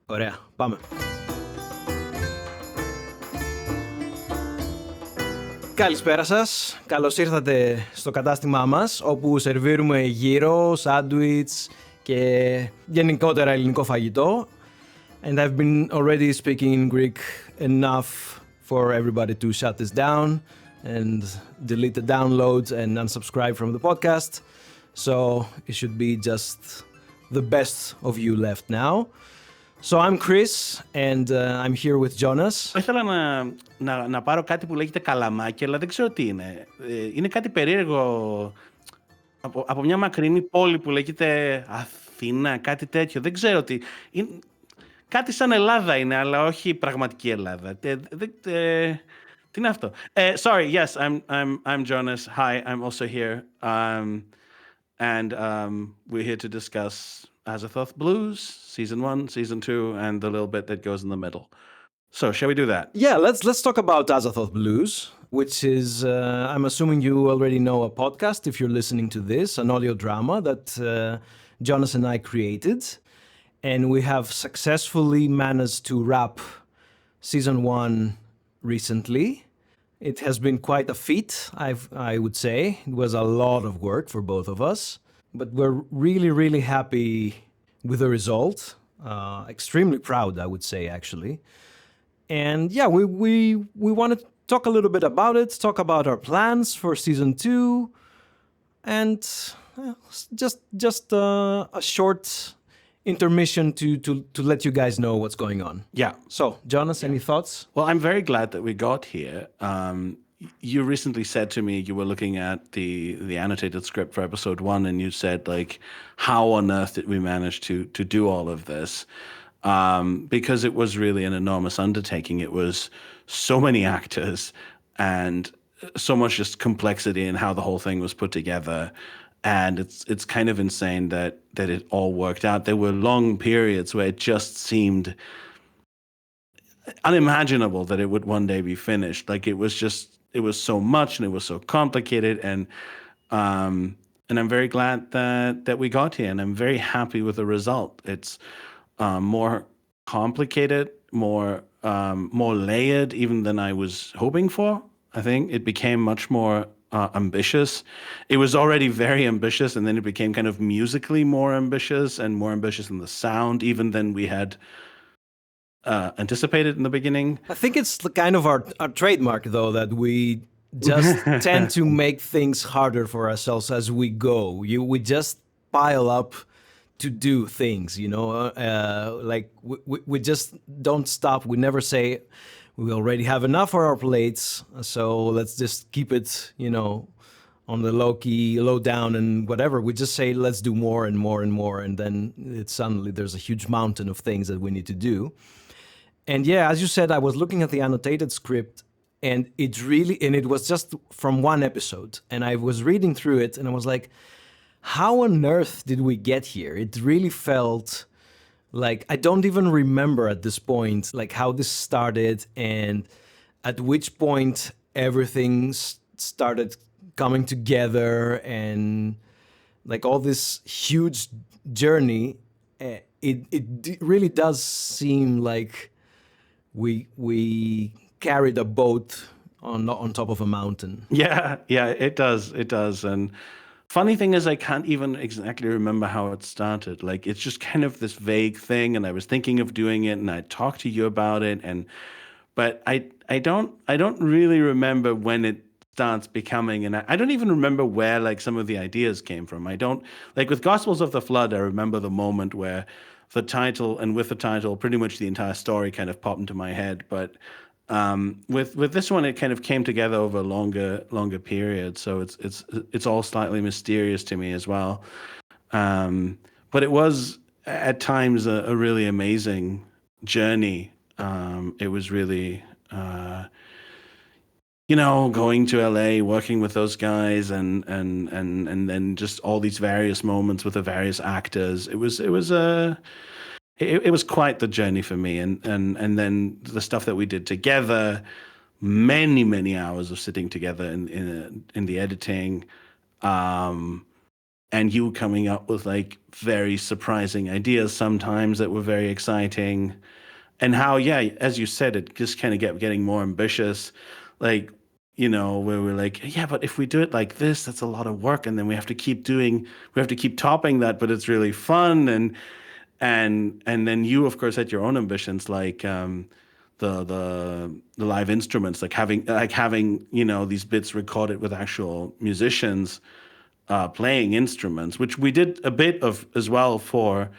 Ωραία, πάμε. Καλησπέρα σας. Καλώς ήρθατε στο κατάστημά μας, όπου σερβίρουμε γύρο, σάντουιτς και γενικότερα ελληνικό φαγητό. And I've been already speaking in Greek enough for everybody to shut this down and delete the downloads and unsubscribe from the podcast. So it should be just the best of you left now. So I'm Chris and I'm here with Jonas. Ήθελα να πάρω κάτι που λέγεται καλαμάκι, αλλά δεν ξέρω τι είναι. Είναι κάτι περίεργο από μια μακρινή πόλη που λέγεται Αθήνα, κάτι τέτοιο. Δεν ξέρω τι. Κάτι σαν Ελλάδα είναι, αλλά όχι πραγματική Ελλάδα. Τι είναι αυτό? Sorry, yes, I'm Jonas. Hi, I'm also here. And we're here to discuss Azathoth Blues, Season 1, Season 2, and the little bit that goes in the middle. So, shall we do that? Yeah, let's talk about Azathoth Blues, which is, I'm assuming you already know a podcast if you're listening to this, an audio drama that Jonas and I created. And we have successfully managed to wrap Season 1 recently. It has been quite a feat, I would say. It was a lot of work for both of us. But we're really, really happy with the result. Extremely proud, I would say, actually. And yeah, we want to talk a little bit about it, talk about our plans for Season 2, and just a short intermission to let you guys know what's going on. Yeah. So, Jonas, any thoughts? Well, I'm very glad that we got here. You recently said to me you were looking at the annotated script for episode 1, and you said, like, how on earth did we manage to do all of this? Because it was really an enormous undertaking. It was so many actors and so much just complexity in how the whole thing was put together. And it's kind of insane that it all worked out. There were long periods where it just seemed unimaginable that it would one day be finished. Like, it was so much and it was so complicated. And I'm very glad that we got here, and I'm very happy with the result. It's more complicated, more layered even than I was hoping for. I think it became much more ambitious. It was already very ambitious, and then it became kind of musically more ambitious and more ambitious in the sound even than we had anticipated in the beginning. I think it's kind of our trademark, though, that we just tend to make things harder for ourselves as we go. We just pile up to do things, you know, like we just don't stop. We never say we already have enough on our plates, so let's just keep it, you know, on the low key, low down and whatever. We just say, let's do more and more and more. And then suddenly there's a huge mountain of things that we need to do. And yeah, as you said, I was looking at the annotated script, and it was just from one episode. And I was reading through it and I was like, how on earth did we get here? It really felt like, I don't even remember at this point, like, how this started and at which point everything started coming together, and like all this huge journey. It really does seem like we carried a boat on top of a mountain. Yeah, it does. And funny thing is, I can't even exactly remember how it started. Like, it's just kind of this vague thing, and I was thinking of doing it, and I talked to you about it, but I don't really remember when it starts becoming, and I don't even remember where, like, some of the ideas came from. I don't, like, with Gospels of the Flood, I remember the moment where the title, and with the title, pretty much the entire story kind of popped into my head. But with this one, it kind of came together over a longer period. So it's all slightly mysterious to me as well. But it was at times a really amazing journey. It was really, going to LA, working with those guys, and then just all these various moments with the various actors. It was quite the journey for me, and then the stuff that we did together, many hours of sitting together in the editing, and you coming up with like very surprising ideas sometimes that were very exciting. And how, yeah, as you said, it just kind of getting more ambitious, like, where we're like, yeah, but if we do it like this, that's a lot of work, and then we have to keep topping that, but it's really fun. And then you, of course, had your own ambitions, like the live instruments, like having these bits recorded with actual musicians playing instruments, which we did a bit of as well for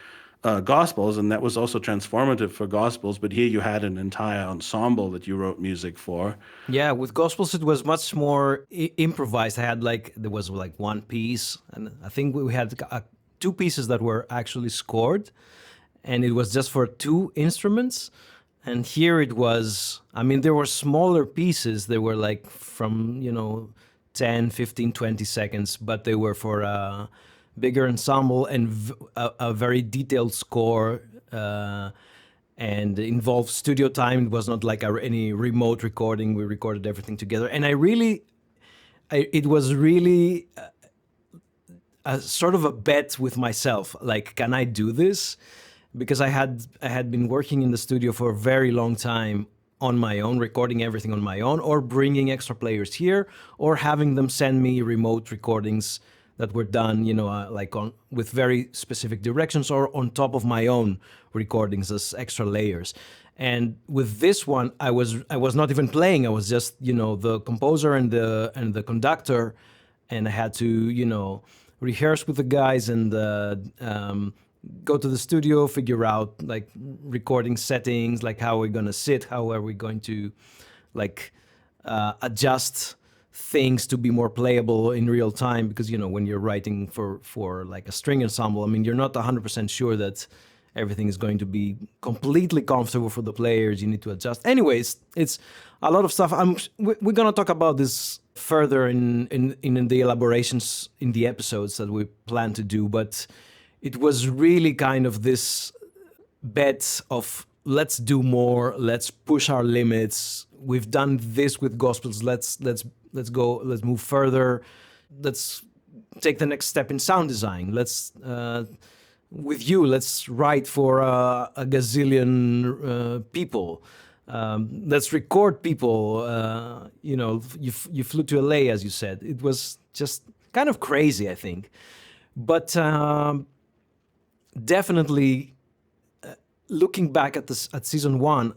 Gospels, and that was also transformative for Gospels. But here you had an entire ensemble that you wrote music for. Yeah, with Gospels it was much more improvised. There was like one piece, and I think we had two pieces that were actually scored, and it was just for two instruments. And here it was, I mean, there were smaller pieces. They were like from, 10, 15, 20 seconds, but they were for a bigger ensemble and a very detailed score, and involved studio time. It was not like any remote recording. We recorded everything together. And it was really a sort of a bet with myself. Like, can I do this? Because I had been working in the studio for a very long time on my own, recording everything on my own, or bringing extra players here, or having them send me remote recordings that were done, with very specific directions, or on top of my own recordings as extra layers. And with this one, I was not even playing. I was just, the composer and the conductor, and I had to, rehearse with the guys and go to the studio, figure out like recording settings, like how we're gonna sit, how are we going to adjust things to be more playable in real time. Because when you're writing for like a string ensemble, I mean, you're not 100% sure that everything is going to be completely comfortable for the players. You need to adjust. Anyways, it's a lot of stuff. We're gonna talk about this further in the elaborations in the episodes that we plan to do, but it was really kind of this bet of let's do more, let's push our limits. We've done this with Gospels. Let's go. Let's move further. Let's take the next step in sound design. Let's write for a gazillion people. Let's record people. You flew to LA, as you said. It was just kind of crazy, I think, but. Definitely, looking back at season one,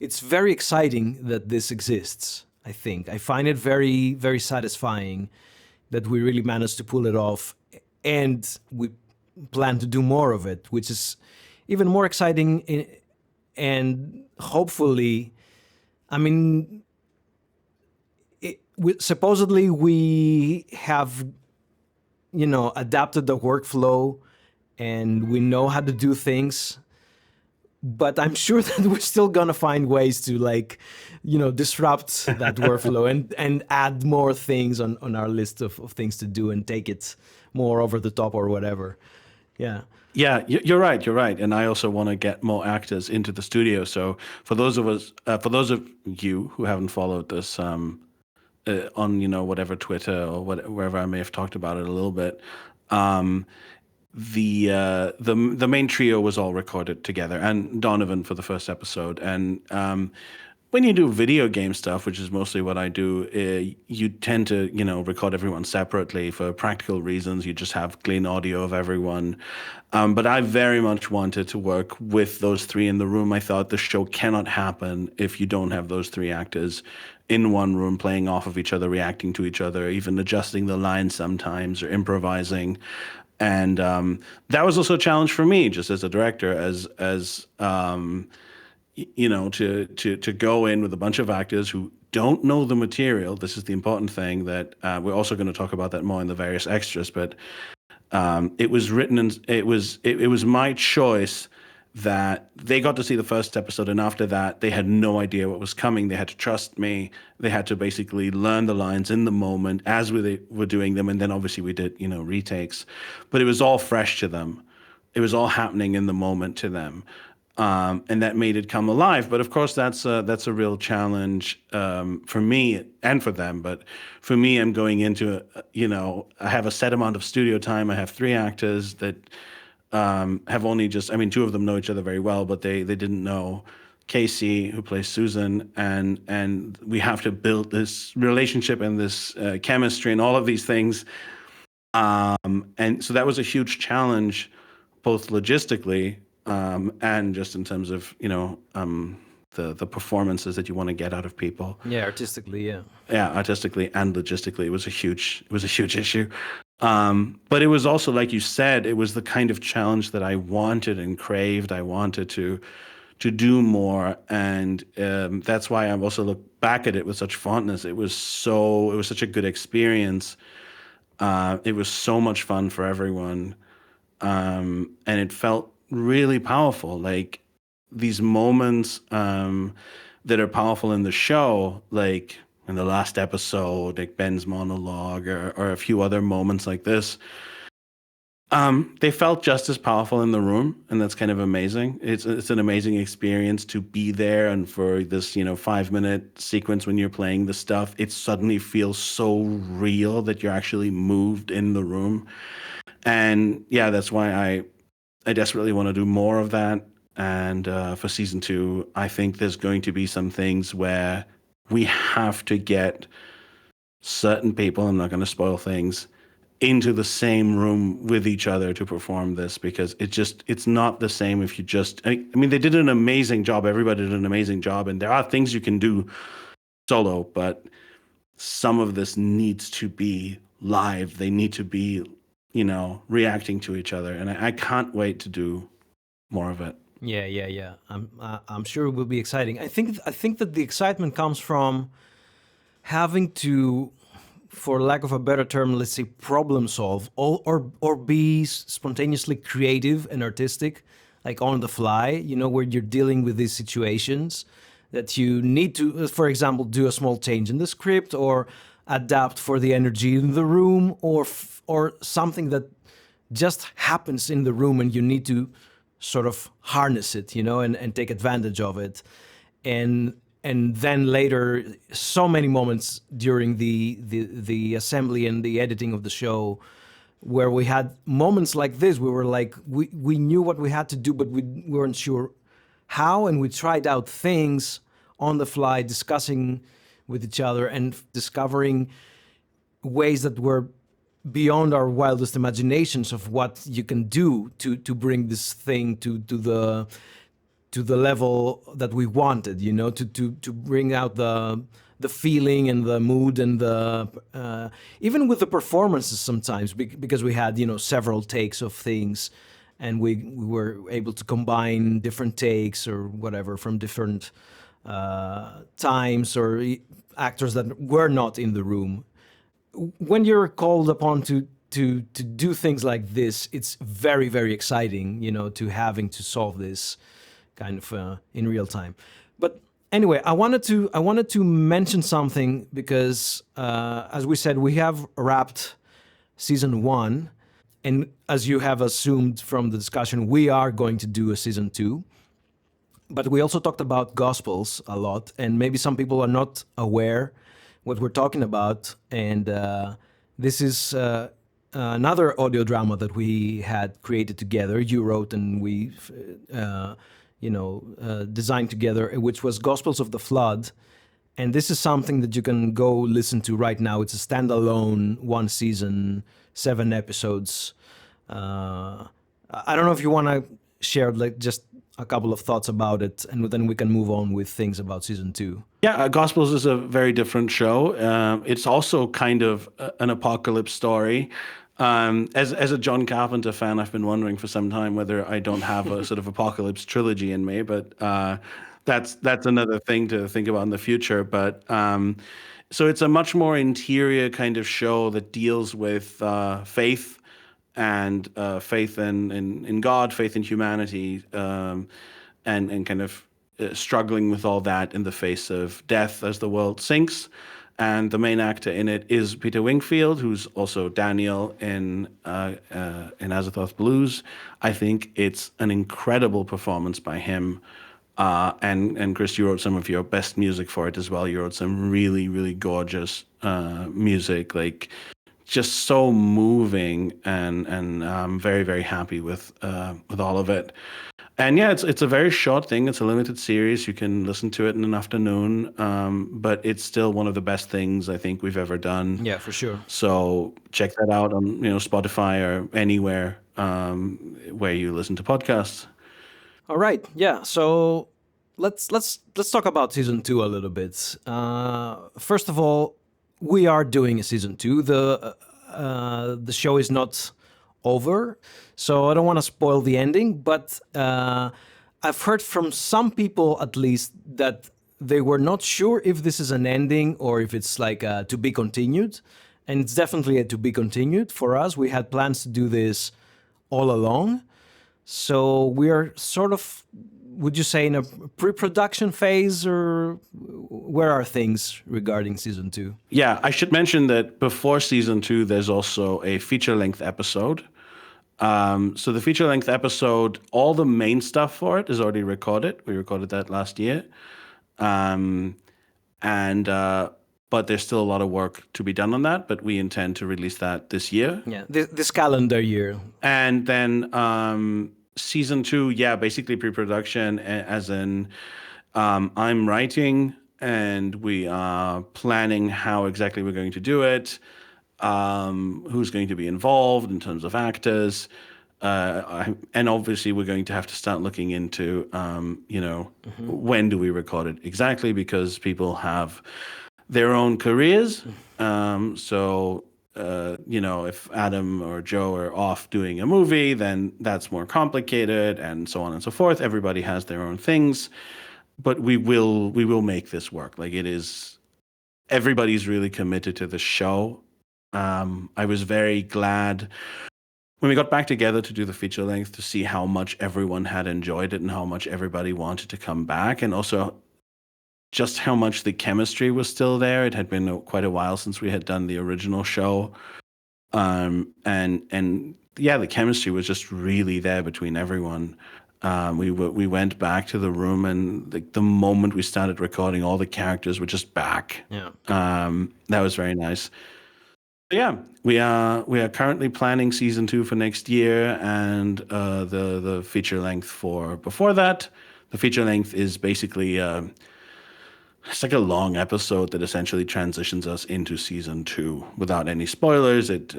it's very exciting that this exists. I think I find it very, very satisfying that we really managed to pull it off, and we plan to do more of it, which is even more exciting. And hopefully, I mean, supposedly we have, adapted the workflow. And we know how to do things, but I'm sure that we're still gonna find ways to disrupt that workflow and add more things on our list of things to do and take it more over the top or whatever. Yeah. Yeah, you're right. And I also want to get more actors into the studio. So for those of you who haven't followed this on whatever Twitter or wherever I may have talked about it a little bit. The main trio was all recorded together, and Donovan for the first episode. And when you do video game stuff, which is mostly what I do, you tend to record everyone separately for practical reasons. You just have clean audio of everyone. But I very much wanted to work with those three in the room. I thought the show cannot happen if you don't have those three actors in one room playing off of each other, reacting to each other, even adjusting the lines sometimes or improvising. And that was also a challenge for me, just as a director, to go in with a bunch of actors who don't know the material. This is the important thing that we're also going to talk about that more in the various extras. But it was written, and it was my choice that they got to see the first episode, and after that, they had no idea what was coming. They had to trust me. They had to basically learn the lines in the moment as we were doing them, and then obviously we did, retakes. But it was all fresh to them. It was all happening in the moment to them. and that made it come alive. But of course, that's a real challenge for me and for them. But for me, I'm going into I have a set amount of studio time. I have three actors that have only just, I mean, two of them know each other very well, but they didn't know Casey, who plays Susan, and we have to build this relationship and this chemistry and all of these things. And so that was a huge challenge, both logistically and just in terms of the performances that you want to get out of people. Yeah, artistically, yeah. Yeah, artistically and logistically, it was a huge issue. But it was also, like you said, it was the kind of challenge that I wanted and craved. I wanted to do more, and that's why I also look back at it with such fondness. It was such a good experience. It was so much fun for everyone, and it felt really powerful. Like these moments that are powerful in the show, like in the last episode, like Ben's monologue, or a few other moments like this. They felt just as powerful in the room, and that's kind of amazing. It's an amazing experience to be there, and for this 5-minute sequence when you're playing the stuff, it suddenly feels so real that you're actually moved in the room. And yeah, that's why I desperately want to do more of that. And for season 2, I think there's going to be some things where we have to get certain people, I'm not going to spoil things, into the same room with each other to perform this, because it's not the same if you just, I mean, they did an amazing job. Everybody did an amazing job. And there are things you can do solo, but some of this needs to be live. They need to be, reacting to each other. And I can't wait to do more of it. Yeah. I'm sure it will be exciting. I think that the excitement comes from having to, for lack of a better term, let's say problem solve, or be spontaneously creative and artistic, like on the fly, where you're dealing with these situations that you need to, for example, do a small change in the script, or adapt for the energy in the room, or something that just happens in the room and you need to sort of harness it, and take advantage of it. And then later, so many moments during the assembly and the editing of the show where we had moments like this. We were like, we knew what we had to do, but we weren't sure how, and we tried out things on the fly, discussing with each other and discovering ways that were beyond our wildest imaginations of what you can do to bring this thing to the level that we wanted, to bring out the feeling and the mood and the even with the performances sometimes, because we had several takes of things, and we were able to combine different takes or whatever from different times, or actors that were not in the room. When you're called upon to do things like this, it's very, very exciting, to having to solve this kind of in real time. But anyway, I wanted to mention something, because as we said, we have wrapped season 1, and as you have assumed from the discussion, we are going to do a season 2. But we also talked about Gospels a lot, and maybe some people are not aware what we're talking about. And this is another audio drama that we had created together. You wrote and we designed together, which was Gospels of the Flood. And this is something that you can go listen to right now. It's a standalone 1 season, 7 episodes. I don't know if you want to share just a couple of thoughts about it, and then we can move on with things about season 2. Yeah, Gospels is a very different show. It's also kind of an apocalypse story. As a John Carpenter fan, I've been wondering for some time whether I don't have a sort of apocalypse trilogy in me, but that's another thing to think about in the future. But so it's a much more interior kind of show that deals with faith, and faith in God, faith in humanity, and kind of struggling with all that in the face of death as the world sinks. and the main actor in it is Peter Wingfield, who's also Daniel in Azathoth Blues. I think it's an incredible performance by him. And Chris, you wrote some of your best music for it as well. You wrote some really, really gorgeous music, like just so moving, and I'm very, very happy with all of it. And yeah, it's a very short thing. It's a limited series. You can listen to it in an afternoon, but it's still one of the best things I think we've ever done. Yeah, for sure. So check that out on Spotify or anywhere where you listen to podcasts. All right. Yeah. So let's talk about season 2 a little bit. First of all, we are doing a season 2. The show is not over, so I don't want to spoil the ending. But I've heard from some people, at least, that they were not sure if this is an ending or if it's like to be continued. And it's definitely a to be continued for us. We had plans to do this all along. So we are sort of, would you say, in a pre-production phase, or where are things regarding season 2? Yeah, I should mention that before season 2, there's also a feature-length episode. So the feature-length episode, all the main stuff for it is already recorded. We recorded that last year. But there's still a lot of work to be done on that, but we intend to release that this year. Yeah, this calendar year. And then season 2, yeah, basically pre-production, as in I'm writing and we are planning how exactly we're going to do it, who's going to be involved in terms of actors. And obviously we're going to have to start looking into, when do we record it exactly, because people have their own careers. If Adam or Joe are off doing a movie, then that's more complicated, and so on and so forth. Everybody has their own things, but we will make this work. Like, it is, everybody's really committed to the show. I was very glad when we got back together to do the feature length to see how much everyone had enjoyed it and how much everybody wanted to come back, and also just how much the chemistry was still there. It had been quite a while since we had done the original show. And yeah, the chemistry was just really there between everyone. We went back to the room, and the moment we started recording, all the characters were just back. Yeah. That was very nice. Yeah, we are currently planning season 2 for next year, and the feature length for before that. The feature length is basically it's like a long episode that essentially transitions us into season 2 without any spoilers. It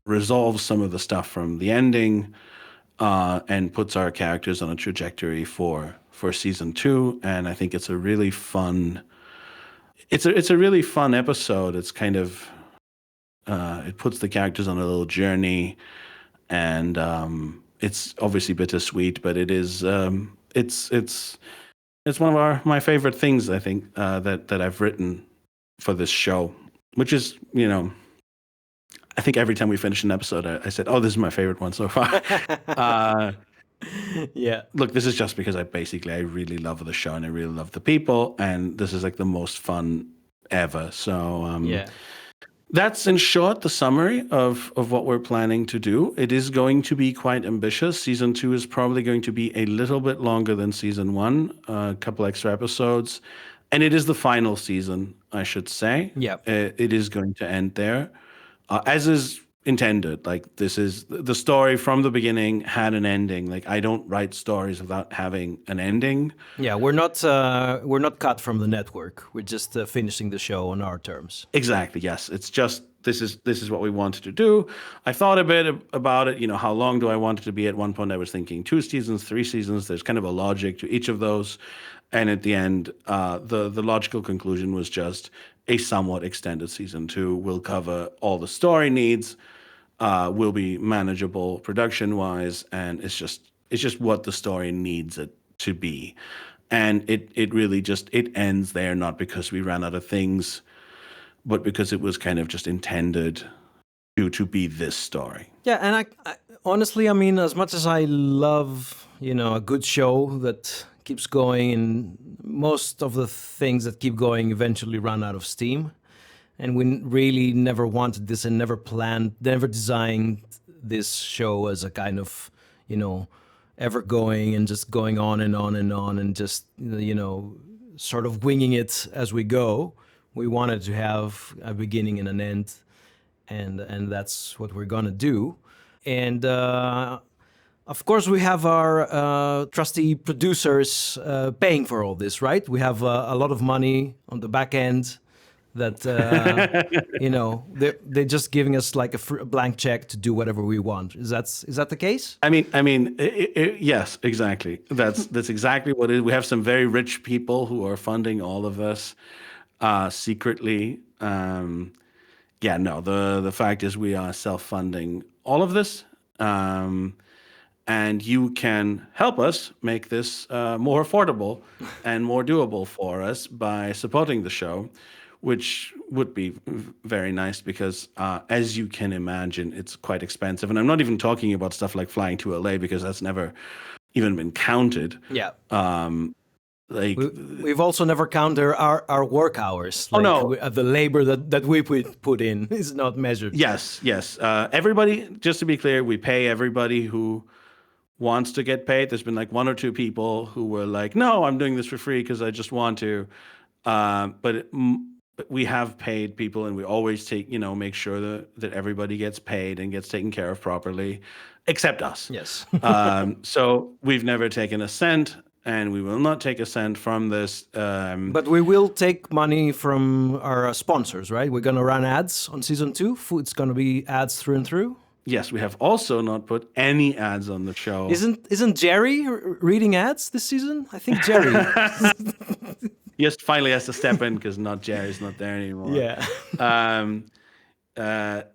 resolves some of the stuff from the ending, and puts our characters on a trajectory for season 2. And I think it's a really fun. It's a really fun episode. It's kind of it puts the characters on a little journey, and it's obviously bittersweet, but it is it's one of my favorite things, I think, that I've written for this show, which is, I think every time we finish an episode, I said, "Oh, this is my favorite one so far." Yeah. Look, this is just because I really love the show and I really love the people, and this is like the most fun ever. So Yeah. that's, in short, the summary of what we're planning to do. It is going to be quite ambitious. Season 2 is probably going to be a little bit longer than season 1, a couple extra episodes. And it is the final season, I should say. Yeah. It is going to end there, as is intended. Like, this is the story from the beginning had an ending. Like, I don't write stories without having an ending. Yeah, we're not cut from the network. We're just finishing the show on our terms. Exactly. Yes. It's just this is what we wanted to do. I thought a bit about it. How long do I want it to be? At one point, I was thinking 2 seasons, 3 seasons. There's kind of a logic to each of those, and at the end, the logical conclusion was just a somewhat extended season 2. Will cover all the story needs. Will be manageable production-wise, and it's just what the story needs it to be. And it really just ends there, not because we ran out of things, but because it was kind of just intended to be this story. Yeah, and I honestly, I mean, as much as I love, a good show that keeps going, and most of the things that keep going eventually run out of steam. and we really never wanted this and never planned, never designed this show as a kind of, ever going and just going on and on and on and just, sort of winging it as we go. We wanted to have a beginning and an end, and that's what we're gonna do. And of course, we have our trusty producers paying for all this, right? We have a lot of money on the back end that they're just giving us like a blank check to do whatever we want. Is that the case? Yes, exactly. That's exactly what it is. We have some very rich people who are funding all of this secretly. The fact is we are self-funding all of this. And you can help us make this more affordable and more doable for us by supporting the show, which would be very nice because, as you can imagine, it's quite expensive. And I'm not even talking about stuff like flying to LA because that's never even been counted. Yeah. We've also never counted our work hours. Oh, no. The labor that we put in is not measured. Yes. Everybody, just to be clear, we pay everybody who wants to get paid. There's been like one or two people who were like, no, I'm doing this for free because I just want to. But we have paid people, and we always make sure that everybody gets paid and gets taken care of properly, except us. Yes. So we've never taken a cent, and we will not take a cent from this. But we will take money from our sponsors, right? We're going to run ads on season 2. It's going to be ads through and through. Yes, we have also not put any ads on the show. Isn't Jerry reading ads this season? I think Jerry. Yes, finally has to step in because Jerry's not there anymore. Yeah.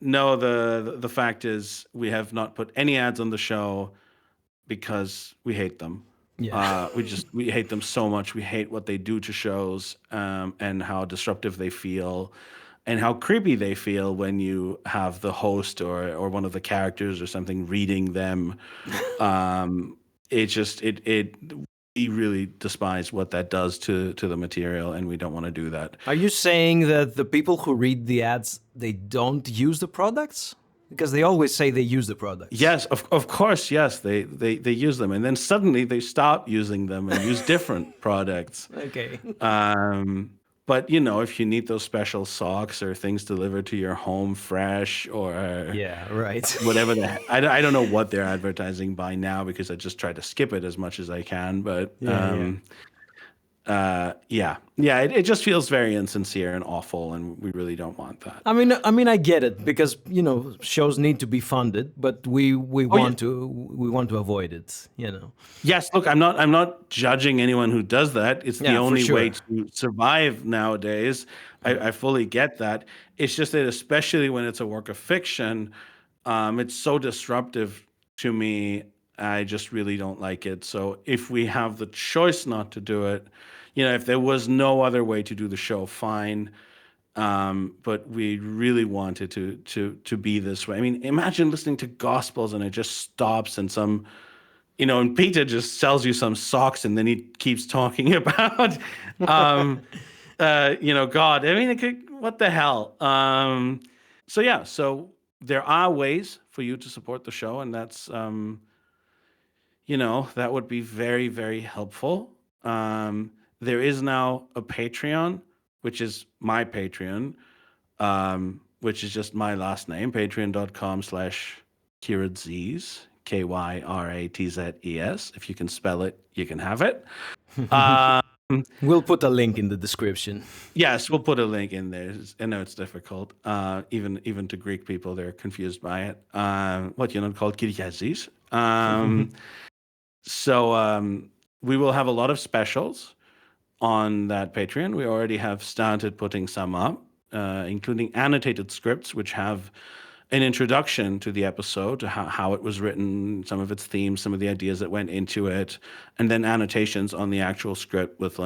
No, the fact is we have not put any ads on the show because we hate them. Yeah. We hate them so much. We hate what they do to shows, and how disruptive they feel. And how creepy they feel when you have the host or one of the characters or something reading them. We really despise what that does to the material, and we don't want to do that. Are you saying that the people who read the ads, they don't use the products? Because they always say they use the products. Yes, of course, yes, they use them, and then suddenly they stop using them and use different products. Okay. But if you need those special socks or things delivered to your home fresh or whatever I don't know what they're advertising by now because I just try to skip it as much as I can. But it just feels very insincere and awful, and we really don't want that. I mean, I get it because shows need to be funded, but we want to avoid it. Yes, look, I'm not judging anyone who does that. It's the only way to survive nowadays. I fully get that. It's just that especially when it's a work of fiction, it's so disruptive to me. I just really don't like it. So if we have the choice not to do it, if there was no other way to do the show, fine. But we really wanted to be this way. I mean, imagine listening to Gospels and it just stops and and Peter just sells you some socks and then he keeps talking about, God. I mean, what the hell? So there are ways for you to support the show, and that's, that would be very, very helpful. There is now a Patreon, which is my Patreon, which is just my last name, patreon.com/Kyratzes, KYRATZES. If you can spell it, you can have it. We'll put a link in the description. Yes, we'll put a link in there. I know it's difficult. Even to Greek people, they're confused by it. What, you're not called Kyriazis? So we will have a lot of specials on that Patreon. We already have started putting some up, including annotated scripts, which have an introduction to the episode, to how it was written, some of its themes, some of the ideas that went into it, and then annotations on the actual script with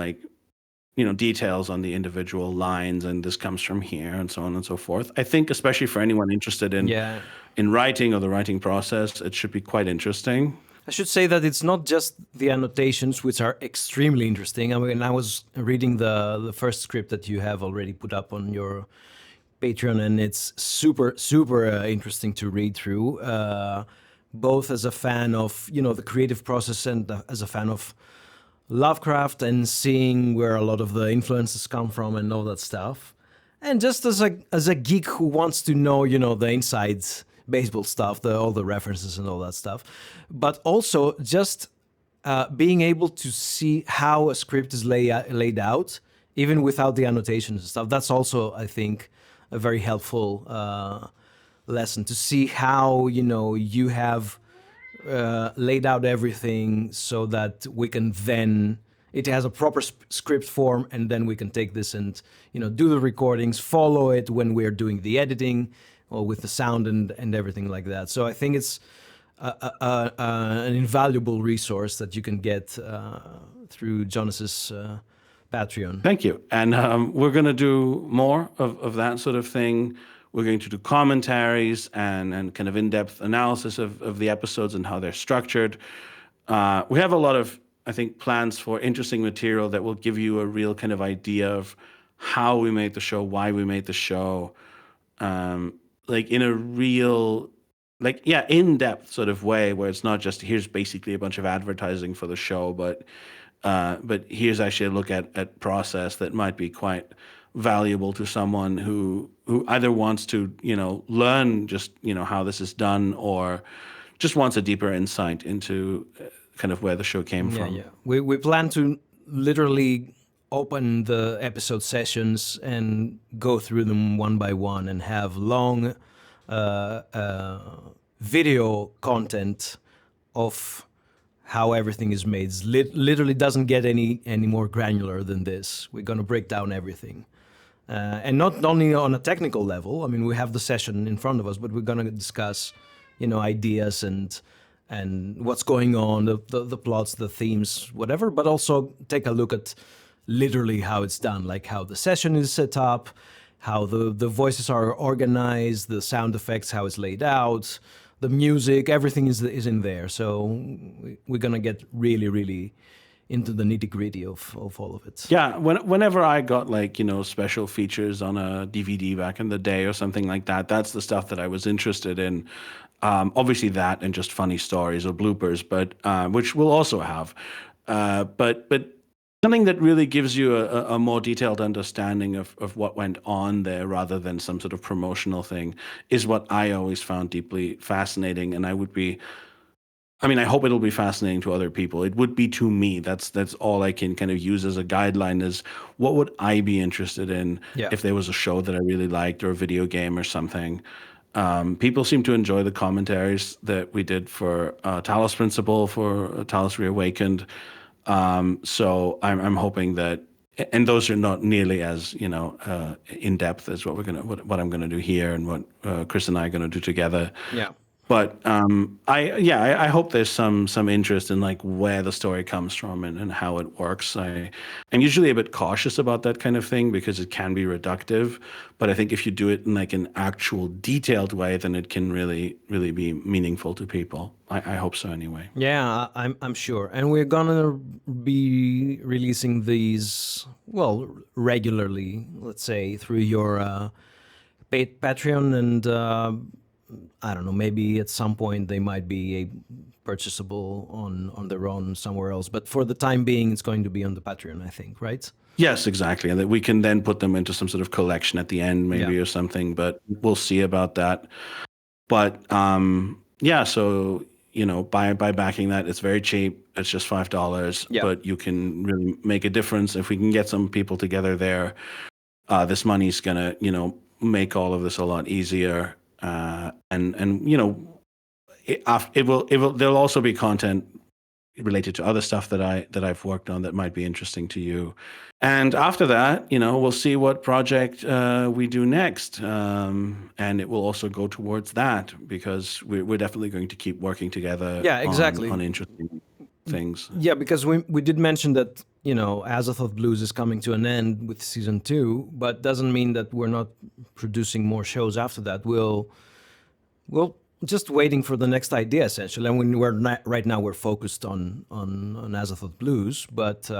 details on the individual lines, and this comes from here, and so on and so forth. I think especially for anyone interested in writing or the writing process, it should be quite interesting. I should say that it's not just the annotations, which are extremely interesting. I mean, I was reading the first script that you have already put up on your Patreon, and it's super interesting to read through. Both as a fan of the creative process and as a fan of Lovecraft, and seeing where a lot of the influences come from and all that stuff. And just as a geek who wants to know, the inside baseball stuff, all the references and all that stuff, but also just being able to see how a script is laid out, even without the annotations and stuff. That's also, I think, a very helpful lesson to see how you have laid out everything so that we can then it has a proper script form, and then we can take this and do the recordings, follow it when we're doing the editing or with the sound and everything like that. So I think it's an invaluable resource that you can get through Jonas's Patreon. Thank you. And we're going to do more of that sort of thing. We're going to do commentaries and kind of in-depth analysis of the episodes and how they're structured. We have a lot of, I think, plans for interesting material that will give you a real kind of idea of how we made the show, why we made the show, like in a real, in-depth sort of way, where it's not just here's basically a bunch of advertising for the show, but here's actually a look at process that might be quite valuable to someone who either wants to learn just how this is done, or just wants a deeper insight into kind of where the show came from. Yeah. We plan to literally open the episode sessions and go through them one by one, and have long video content of how everything is made. Literally doesn't get any more granular than this. We're going to break down everything. And not only on a technical level. I mean, we have the session in front of us, but we're going to discuss, ideas and what's going on, the plots, the themes, whatever, but also take a look at literally how it's done, like how the session is set up, how the voices are organized, the sound effects, how it's laid out, the music, everything is in there. So we're going to get really, really into the nitty-gritty of all of it. Yeah, whenever I got special features on a DVD back in the day or something like that, that's the stuff that I was interested in. Obviously that, and just funny stories or bloopers, but which we'll also have. But something that really gives you a more detailed understanding of what went on there, rather than some sort of promotional thing, is what I always found deeply fascinating. And I hope it'll be fascinating to other people. It would be to me. That's all I can kind of use as a guideline, is what would I be interested in if there was a show that I really liked, or a video game or something. People seem to enjoy the commentaries that we did for Talos Principle, for Talos Reawakened. So I'm hoping that, and those are not nearly as in depth as what I'm gonna do here, and what Chris and I are gonna do together. Yeah. But I hope there's some interest in where the story comes from and how it works. I'm usually a bit cautious about that kind of thing, because it can be reductive. But I think if you do it in an actual detailed way, then it can really, really be meaningful to people. I hope so anyway. Yeah, I'm sure. And we're gonna be releasing these, regularly, let's say, through your Patreon, and I don't know, maybe at some point they might be purchasable on their own somewhere else. But for the time being, it's going to be on the Patreon, I think, right? Yes, exactly. And that we can then put them into some sort of collection at the end, maybe, or something. But we'll see about that. But so by backing that, it's very cheap. It's just $5. But you can really make a difference if we can get some people together there. This money's gonna make all of this a lot easier. There'll also be content related to other stuff that I've worked on that might be interesting to you. And after that, we'll see what project we do next, and it will also go towards that, because we're definitely going to keep working together. Yeah, exactly. on interesting things. Yeah, because we did mention that Azathoth Blues is coming to an end with season 2, but doesn't mean that we're not producing more shows after that. We'll just waiting for the next idea, essentially. And right now we're focused on Azathoth Blues, but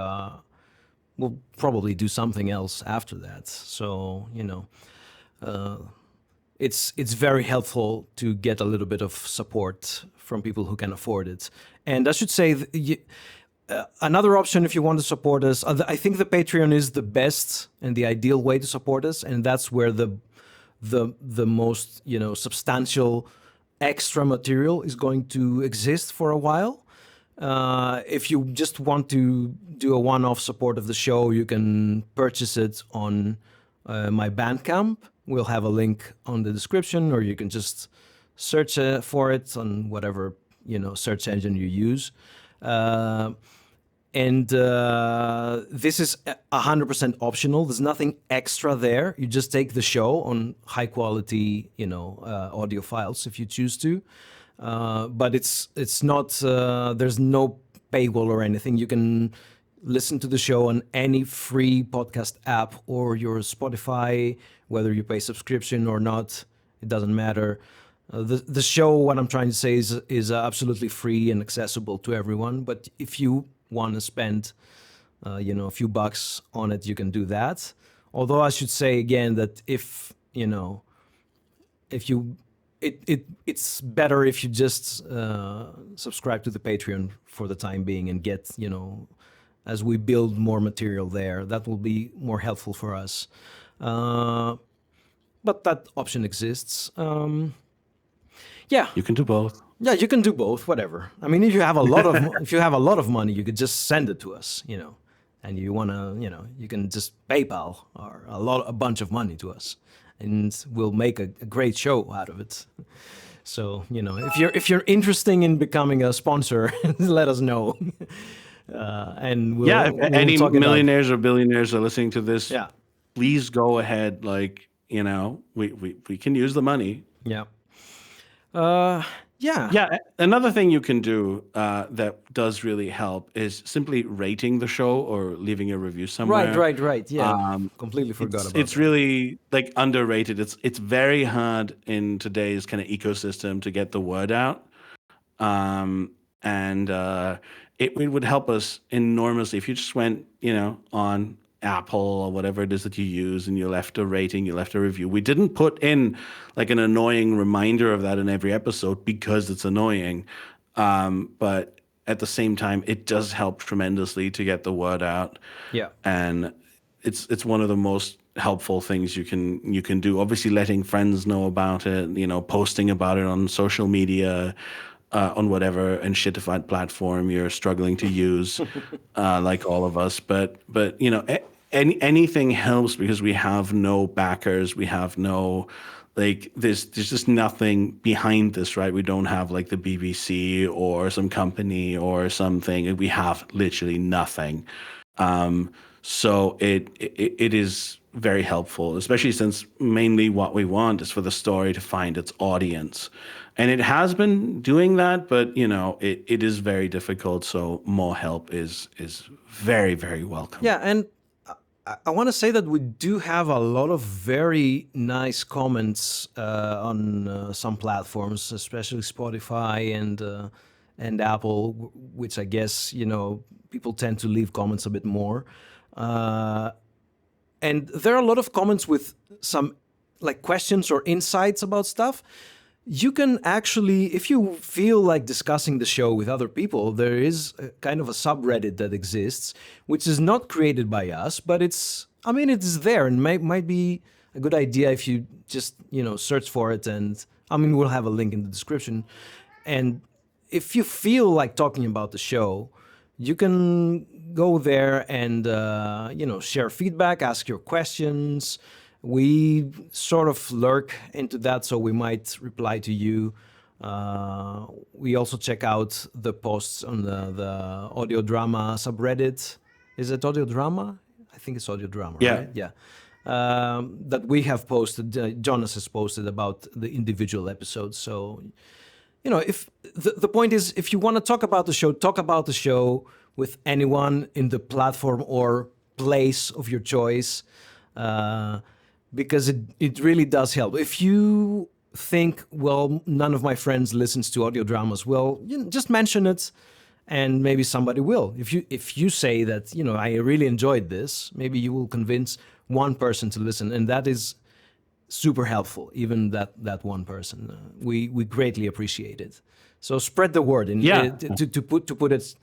we'll probably do something else after that. So it's very helpful to get a little bit of support from people who can afford it. And I should say, another option if you want to support us, I think the Patreon is the best and the ideal way to support us, and that's where the most substantial extra material is going to exist for a while. If you just want to do a one-off support of the show, you can purchase it on my Bandcamp. We'll have a link on the description, or you can just search for it on whatever search engine you use. And this is 100% optional. There's nothing extra there. You just take the show on high quality, audio files if you choose to. But it's not. There's no paywall or anything. You can listen to the show on any free podcast app or your Spotify, whether you pay subscription or not. It doesn't matter. The show, what I'm trying to say, is absolutely free and accessible to everyone. But if you want to spend, a few bucks on it, you can do that. Although I should say again that if you, it's better if you just subscribe to the Patreon for the time being and get, as we build more material there, that will be more helpful for us. But that option exists. Yeah, You can do both. yeah, you can do both. Whatever. I mean, if you have a lot of money, you could just send it to us, and you wanna, you can just PayPal or a bunch of money to us, and we'll make a great show out of it. So, if you're interested in becoming a sponsor, let us know. And we'll, Yeah, if we'll any talk it out. millionaires or billionaires are listening to this, Yeah. please go ahead. We can use the money. Yeah. Yeah. Yeah, another thing you can do that does really help is simply rating the show or leaving a review somewhere. Right. Yeah. Completely forgot about It's that. really underrated. It's very hard in today's kind of ecosystem to get the word out, and it would help us enormously if you just went on Apple or whatever it is that you use, and you left a rating, you left a review. We didn't put in an annoying reminder of that in every episode because it's annoying, but at the same time, it does help tremendously to get the word out. Yeah. And it's one of the most helpful things you can do. Obviously, letting friends know about it, posting about it on social media, on whatever shitified platform you're struggling to use, like all of us. But anything helps because we have no backers. We have no there's just nothing behind this, right? We don't have the BBC or some company or something. We have literally nothing. So it is very helpful, especially since mainly what we want is for the story to find its audience. And it has been doing that, but it is very difficult. So more help is very, very welcome. Yeah, and I want to say that we do have a lot of very nice comments on some platforms, especially Spotify and Apple, which I guess people tend to leave comments a bit more. And there are a lot of comments with some questions or insights about stuff. You can actually, if you feel like discussing the show with other people, there is a kind of a subreddit that exists, which is not created by us, but it's there and might be a good idea if you just, search for it. And we'll have a link in the description. And if you feel like talking about the show, you can go there and, share feedback, ask your questions. We sort of lurk into that, so we might reply to you. We also check out the posts on the audio drama subreddit. Is it audio drama? I think it's audio drama, Yeah. right? Yeah. That we have posted, Jonas has posted about the individual episodes. So, if the point is, if you want to talk about the show with anyone in the platform or place of your choice. Because it really does help. If you think, well, none of my friends listens to audio dramas, well, just mention it, and maybe somebody will. If you say that, I really enjoyed this, maybe you will convince one person to listen, and that is super helpful. Even that one person, we greatly appreciate it. So spread the word. And Yeah. to put it,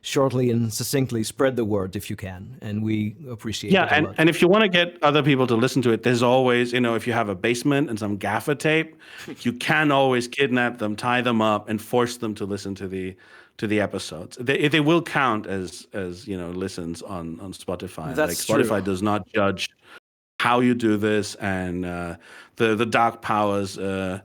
shortly and succinctly, spread the word if you can, and we appreciate Yeah, it a lot. and if you want to get other people to listen to it, there's always, if you have a basement and some gaffer tape, you can always kidnap them, tie them up, and force them to listen to the episodes. They will count as listens on Spotify. That's Spotify true. does not judge how you do this, and the dark powers of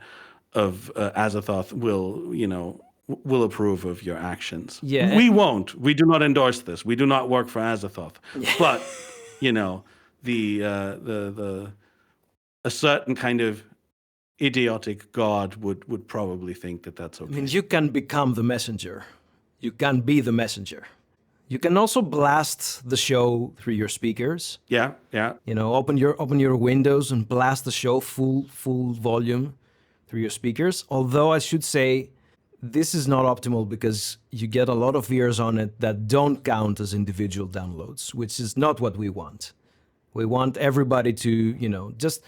Azathoth will approve of your actions. Yeah. We won't. We do not endorse this. We do not work for Azathoth. But the a certain kind of idiotic god would probably think that that's okay. I mean, you can become the messenger. You can be the messenger. You can also blast the show through your speakers. Yeah. Open your windows and blast the show full volume through your speakers. Although I should say, this is not optimal because you get a lot of ears on it that don't count as individual downloads, which is not what we want. We want everybody to, just...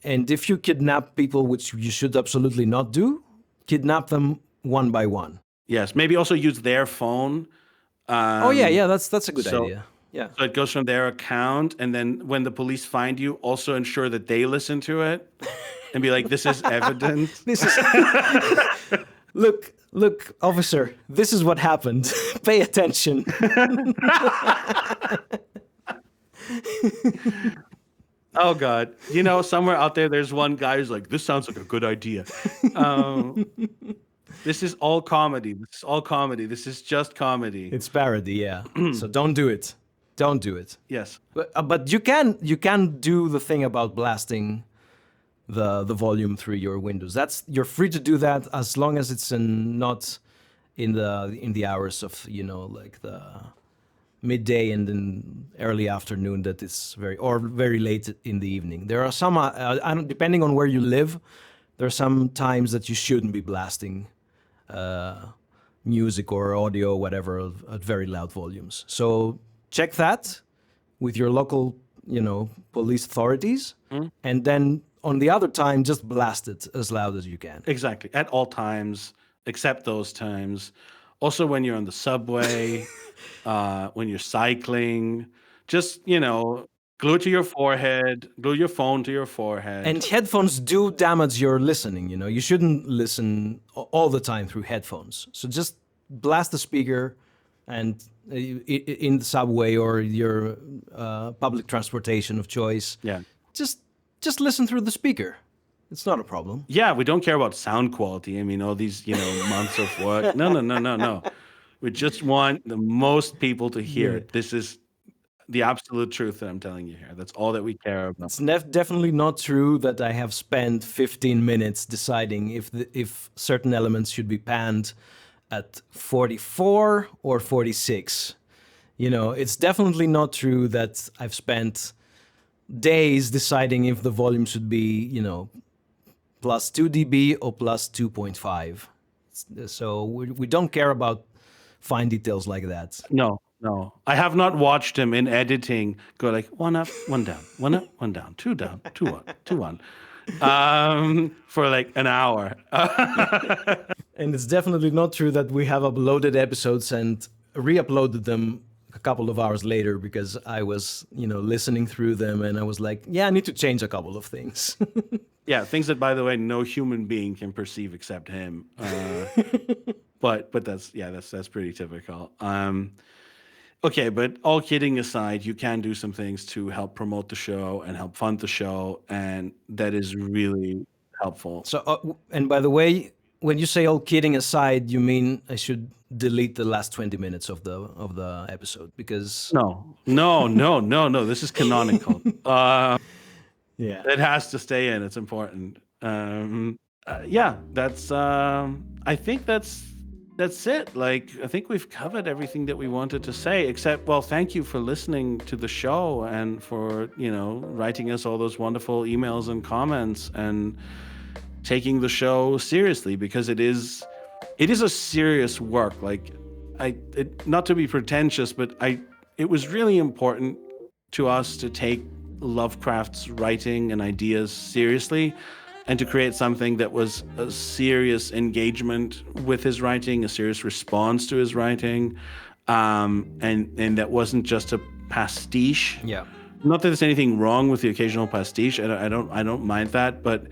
And if you kidnap people, which you should absolutely not do, kidnap them one by one. Yes. Maybe also use their phone. Yeah, that's a good idea. Yeah. So it goes from their account, and then when the police find you, also ensure that they listen to it and be like, "This is evidence. This is look, officer. This is what happened. Pay attention." Oh God! Somewhere out there's one guy who's like, "This sounds like a good idea." This is all comedy. This is just comedy. It's parody, yeah. So don't do it. Don't do it. Yes. But you can do the thing about blasting the volume through your windows. You're free to do that as long as it's not in the hours of like the midday and then early afternoon, that is very late in the evening. There are some depending on where you live, there are some times that you shouldn't be blasting music or audio or whatever at very loud volumes. So check that with your local police authorities, and then on the other time just blast it as loud as you can. Exactly, at all times except those times. Also when you're on the subway, when you're cycling, just glue it to your forehead, glue your phone to your forehead. And headphones do damage your listening. You shouldn't listen all the time through headphones. So just blast the speaker, and in the subway or your public transportation of choice, just listen through the speaker. It's not a problem. Yeah, we don't care about sound quality. I mean, all these months of work. No. We just want the most people to hear it. This is the absolute truth that I'm telling you here. That's all that we care about. It's definitely not true that I have spent 15 minutes deciding if certain elements should be panned at 44 or 46. It's definitely not true that I've spent days deciding if the volume should be, plus 2 dB or plus 2.5. So we don't care about fine details like that. No. I have not watched him in editing go like 1 up, 1 down, 1 up, 1 down, 2 down, 2 up, 2 1, for like an hour. And it's definitely not true that we have uploaded episodes and re-uploaded them a couple of hours later because I was, listening through them and I was like, yeah, I need to change a couple of things. Yeah, things that, by the way, no human being can perceive except him. But that's pretty typical. Okay, but all kidding aside, you can do some things to help promote the show and help fund the show, and that is really helpful. So, and by the way, when you say all kidding aside, you mean I should delete the last 20 minutes of the episode because No. This is canonical. Yeah, it has to stay in. It's important. That's. I think that's it. Like, I think we've covered everything that we wanted to say, except, well, thank you for listening to the show and for, writing us all those wonderful emails and comments and taking the show seriously, because it is a serious work. Like, not to be pretentious, but it was really important to us to take Lovecraft's writing and ideas seriously, and to create something that was a serious engagement with his writing, a serious response to his writing, and that wasn't just a pastiche. Yeah. Not that there's anything wrong with the occasional pastiche. I don't mind that, but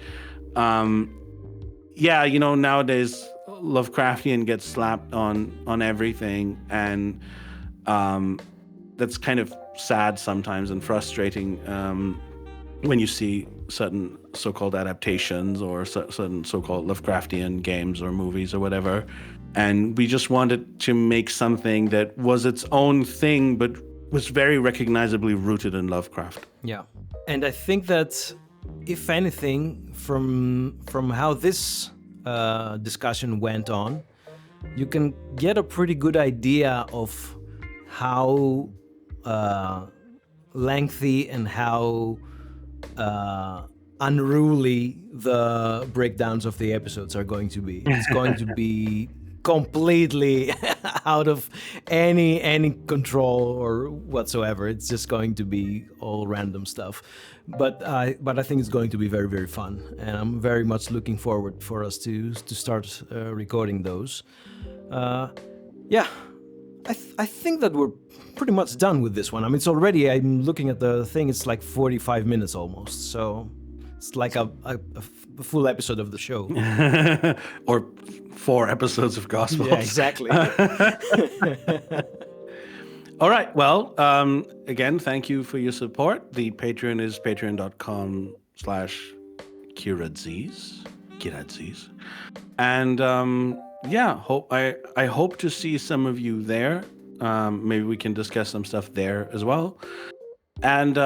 yeah, nowadays Lovecraftian gets slapped on everything, and that's kind of sad sometimes and frustrating when you see certain so-called adaptations or certain so-called Lovecraftian games or movies or whatever. And we just wanted to make something that was its own thing, but was very recognizably rooted in Lovecraft. Yeah. And I think that, if anything, from how this discussion went on, you can get a pretty good idea of how lengthy and how unruly the breakdowns of the episodes are going to be. It's going to be completely out of any control or whatsoever. It's just going to be all random stuff. But I think it's going to be very, very fun, and I'm very much looking forward for us to start recording those. Yeah, I think that we're pretty much done with this one. I mean, it's already, I'm looking at the thing, it's like 45 minutes almost. So it's like a full episode of the show. Or 4 episodes of Gospels. Yeah, exactly. All right. Well, again, thank you for your support. The Patreon is patreon.com/Kiradzis. And yeah, I hope to see some of you there. Maybe we can discuss some stuff there as well. And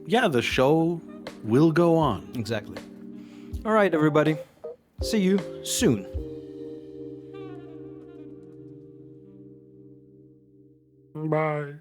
yeah, the show will go on. Exactly. All right, everybody. See you soon. Bye.